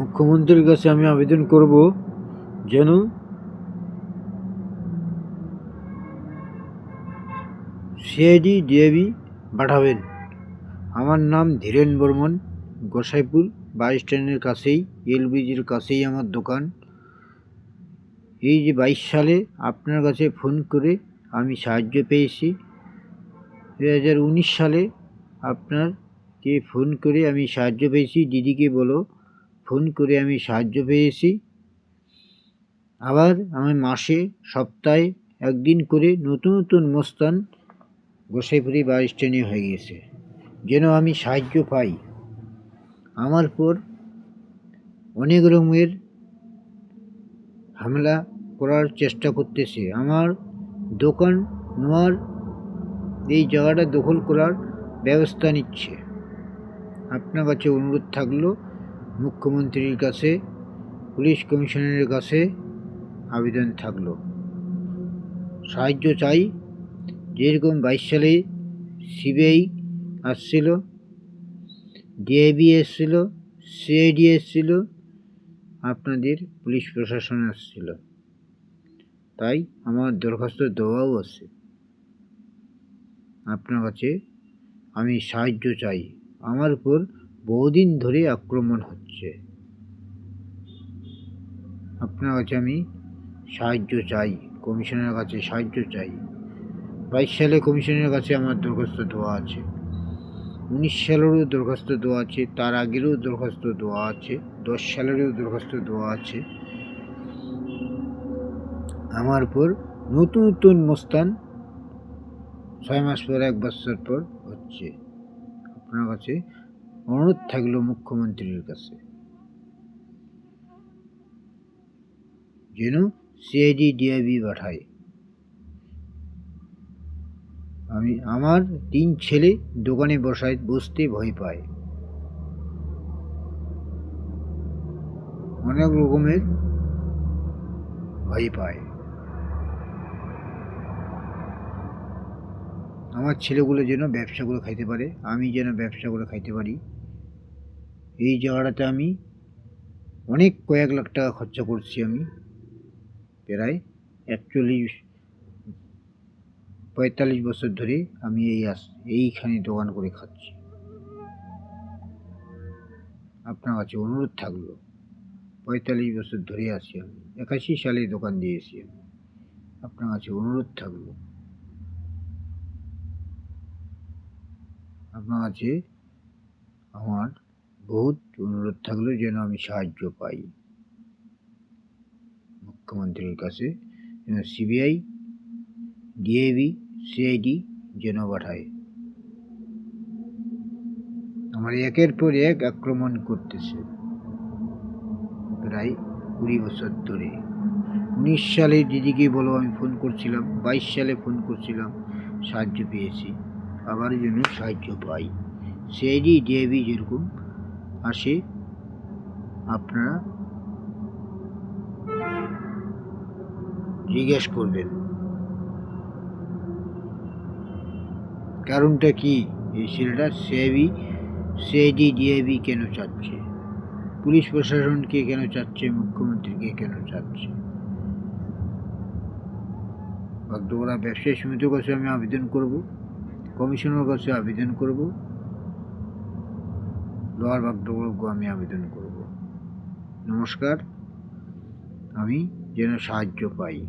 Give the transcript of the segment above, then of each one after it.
মুখ্যমন্ত্রীর কাছে আমি আবেদন করব যেন সিআইডি ডিএবি পাঠাবেন। আমার নাম ধীরেন বর্মন, গোসাইপুর বাস স্ট্যান্ডের কাছেই, এলবিজির কাছেই আমার দোকান। এই যে 22 সালে আপনার কাছে ফোন করে আমি সাহায্য পেয়েছি, 2019 সালে আপনারকে ফোন করে আমি সাহায্য পেয়েছি, দিদিকে বলো ফোন করে আমি সাহায্য পেয়েছি। আবার আমি মাসে সপ্তাহে একদিন করে নতুন নতুন মস্তান গোসাইপুরি বাস স্ট্যান্ডে হয়ে গেছে, যেন আমি সাহায্য পাই। আমার পর অনেক রকমের হামলা করার চেষ্টা করতেছে, আমার দোকান নেওয়ার, এই জায়গাটা দখল করার ব্যবস্থা নিচ্ছে। আপনার কাছে অনুরোধ থাকলো, মুখ্যমন্ত্রীর কাছে, পুলিশ কমিশনারের কাছে আবেদন থাকলো, সাহায্য চাই। যেরকম 22 সালে সিবিআই আসছিল, ডিআইবি এসছিল, সিআইডি এসছিল, আপনাদের পুলিশ প্রশাসন আসছিল, তাই আমার দরখাস্ত দেওয়াও আছে। আপনার কাছে আমি সাহায্য চাই। আমার উপর বহুদিন ধরে আক্রমণ হচ্ছে, আপনার কাছে আমি সাহায্য চাই, কমিশনের কাছে সাহায্য চাই। 22 সালে কমিশনের কাছে আমার দরখাস্ত দেওয়া আছে, 19 সালেরও দরখাস্ত দেওয়া আছে, তার আগেরও দরখাস্ত দেওয়া আছে, 10 সালেরও দরখাস্ত দেওয়া আছে। আমার উপর নতুন নতুন মস্তান 6 মাস পর, 1 বছর পর হচ্ছে। আপনার কাছে অনুরোধ থাকলো মুখ্যমন্ত্রীর কাছে যেন সিআইডি ডিআইবি পাঠায়। আমার 3 ছেলে দোকানে বসতে ভয় পায়, অনেক রকমের ভয় পায়। আমার ছেলেগুলো যেন ব্যবসা করে খাইতে পারে, আমি যেন ব্যবসা করে খাইতে পারি। এই জায়গাটাতে আমি অনেক কয়েক লাখ টাকা খরচা করছি, আমি প্রায় 45 বছর ধরে আমি এইখানে দোকান করে খাচ্ছি। আপনার কাছে অনুরোধ থাকলো, 45 বছর ধরে আছি আমি, 81 সালে দোকান দিয়েছি আমি। আপনার কাছে অনুরোধ থাকলো, আপনার কাছে আমার বহুত অনুরোধ থাকলো যেন আমি সাহায্য পাই মুখ্যমন্ত্রীর কাছে, যেন সিবিআই ডিএবি সিআইডি যেন পাঠায়। আমার একের পর এক আক্রমণ করতেছে প্রায় 20 বছর ধরে। 19 সালে দিদিকে বলো আমি ফোন করছিলাম, 22 সালে ফোন করছিলাম, সাহায্য পেয়েছি, আবার যেন সাহায্য পাই। সিআইডি ডিআইবি যেরকম আসে আপনারা জিজ্ঞেস করবেন কারণটা কি, এই ছেলেটা সিআইডি ডিআইবি কেন চাচ্ছে, পুলিশ প্রশাসনকে কেন চাচ্ছে, মুখ্যমন্ত্রীকে কেন চাচ্ছে। বাগডোগরা ব্যবসায়ী সমিতির কাছে আমি আবেদন করব, কমিশনের কাছে আবেদন করব, লোয়ার বাগডোগরাকে আমি আবেদন করব। নমস্কার, আমি যেন সাহায্য পাই।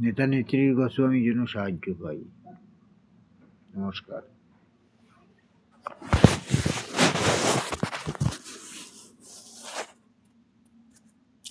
নেতা নেত্রীর কাছেও আমি যেন সাহায্য পাই। নমস্কার।